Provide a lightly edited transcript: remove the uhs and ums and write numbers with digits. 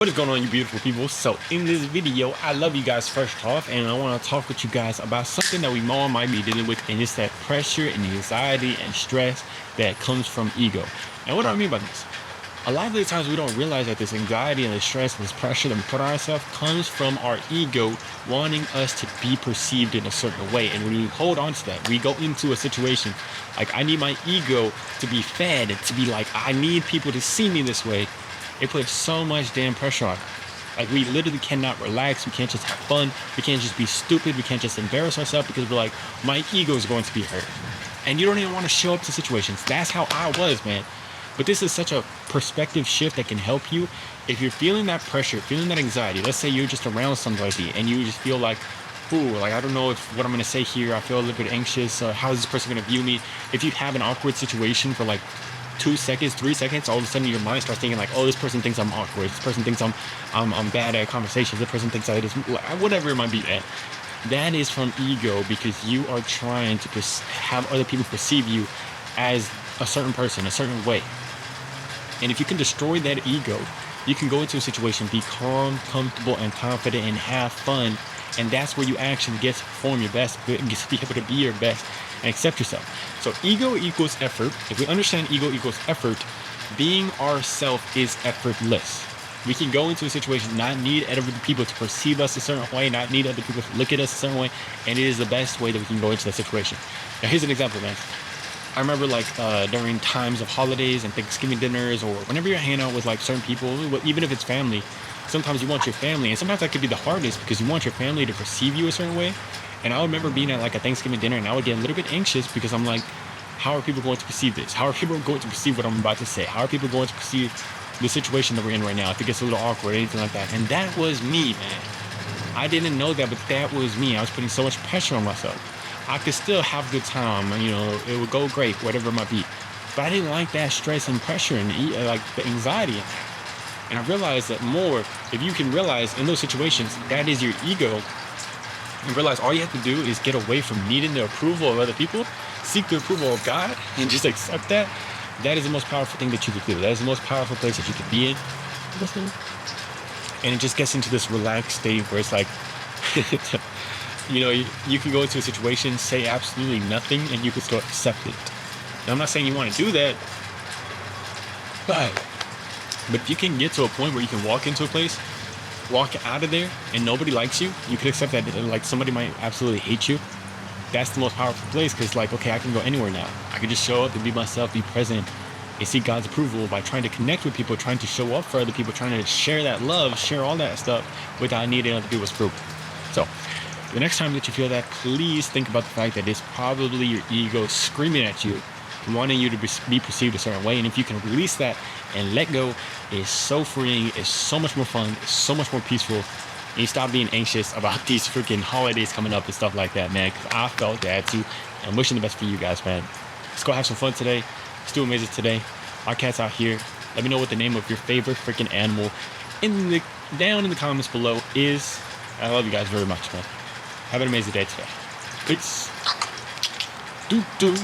What is going on, you beautiful people? So in this video, I love you guys first off, and I want to talk with you guys about something that we all might be dealing with, and it's that pressure and anxiety and stress that comes from ego. And what do I mean by this? A lot of the times we don't realize that this anxiety and the stress and this pressure that we put on ourselves comes from our ego wanting us to be perceived in a certain way. And when we hold on to that, we go into a situation like, I need my ego to be fed and to be like, I need people to see me this way. It puts so much damn pressure on. Like, we literally cannot relax. We can't just have fun. We can't just be stupid. We can't just embarrass ourselves because we're like, my ego is going to be hurt. And you don't even want to show up to situations. That's how I was, man. But this is such a perspective shift that can help you. If you're feeling that pressure, feeling that anxiety, let's say you're just around somebody and you just feel like, ooh, like, I don't know if what I'm going to say here, I feel a little bit anxious. How is this person going to view me? If you have an awkward situation for like 2 seconds, 3 seconds, all of a sudden your mind starts thinking like, oh, this person thinks I'm awkward. This person thinks I'm bad at conversations. This person thinks I just, whatever it might be at. That is from ego, because you are trying to have other people perceive you as a certain person, a certain way. And if you can destroy that ego, you can go into a situation, be calm, comfortable, and confident, and have fun. And that's where you actually get to perform your best, and get to be able to be your best and accept yourself. So ego equals effort. If we understand ego equals effort, being ourself is effortless. We can go into a situation, not need other people to perceive us a certain way, not need other people to look at us a certain way, and it is the best way that we can go into that situation. Now, here's an example, man. I remember like during times of holidays and Thanksgiving dinners, or whenever you're hanging out with like certain people, even if it's family, sometimes you want your family, and sometimes that could be the hardest because you want your family to perceive you a certain way. And I remember being at like a Thanksgiving dinner, and I would get a little bit anxious because I'm like, how are people going to perceive this? How are people going to perceive what I'm about to say? How are people going to perceive the situation that we're in right now? If it gets a little awkward or anything like that. And that was me, man. I didn't know that, but that was me. I was putting so much pressure on myself. I could still have a good time, you know, it would go great, whatever it might be. But I didn't like that stress and pressure and like the anxiety. And I realized that more, if you can realize in those situations, that is your ego, and realize all you have to do is get away from needing the approval of other people, seek the approval of God, and just accept that. That is the most powerful thing that you could do. That is the most powerful place that you could be in. And it just gets into this relaxed state where it's like, you know, you can go into a situation, say absolutely nothing, and you can still accept it. Now, I'm not saying you want to do that, but if you can get to a point where you can walk into a place, walk out of there, and nobody likes you, you can accept that, like, somebody might absolutely hate you. That's the most powerful place, because, like, okay, I can go anywhere now. I can just show up and be myself, be present, and seek God's approval by trying to connect with people, trying to show up for other people, trying to share that love, share all that stuff without needing other people's approval. So the next time that you feel that, please think about the fact that it's probably your ego screaming at you, wanting you to be perceived a certain way. And if you can release that and let go, it's so freeing, it's so much more fun, it's so much more peaceful. And you stop being anxious about these freaking holidays coming up and stuff like that, man. Because I felt that too. I'm wishing the best for you guys, man. Let's go have some fun today. Let's do amazing today. Our cat's out here. Let me know what the name of your favorite freaking animal down in the comments below is. I love you guys very much, man. Have an amazing day today. Peace. Doo-doo.